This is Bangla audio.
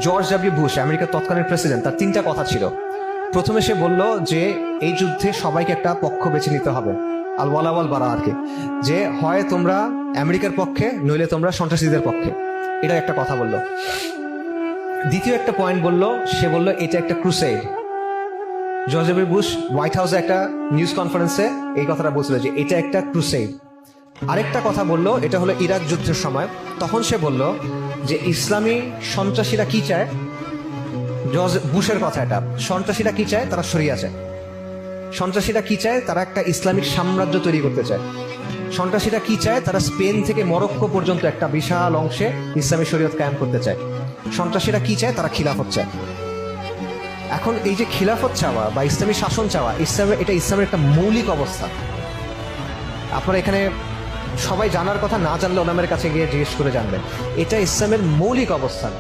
জর্জ ডব্লিউ বুশ, আমেরিকার তৎকালীন প্রেসিডেন্ট, তার তিনটা কথা ছিল। প্রথমে সে বলল যে এই যুদ্ধে সবাইকে একটা পক্ষ বেছে নিতে হবে, আল ওয়ালা ওয়াল বারা আর কি, যে হয় তোমরা আমেরিকার পক্ষে নইলে তোমরা সন্ত্রাসীদের পক্ষে। এটা একটা কথা বললো। দ্বিতীয় একটা পয়েন্ট বললো, সে বলল এটা একটা crusade. George W Bush white হাউসে একটা নিউজ কনফারেন্সে এই কথাটা বলছিল যে এটা একটা ক্রুসেড। আরেকটা কথা বললো, এটা হলো ইরাক যুদ্ধের সময়। তখন সে বলল যে ইসলামী সন্ত্রাসীরা কি চায়, জর্জ বুশের কথা এটা, সন্ত্রাসীরা কি চায়, তারা শরিয়া চায়। সন্ত্রাসীরা কি চায়, তারা একটা ইসলামিক সাম্রাজ্য তৈরি করতে চায়। সন্ত্রাসীরা কি চায়, তারা স্পেন থেকে মরক্কো পর্যন্ত একটা বিশাল অংশে ইসলামী শরীয়ত কায়েম করতে চায়। সন্ত্রাসীরা কি চায়, তারা খিলাফত চায়। এখন এই যে খিলাফত চাওয়া বা ইসলামী শাসন চাওয়া, এটা ইসলামের একটা মৌলিক অবস্থা। আপনারা এখানে সবাই জানার কথা, না জানলে ওলামার কাছে গিয়ে জিজ্ঞেস করে জানবেন। এটা ইসলামের মৌলিক অবস্থান।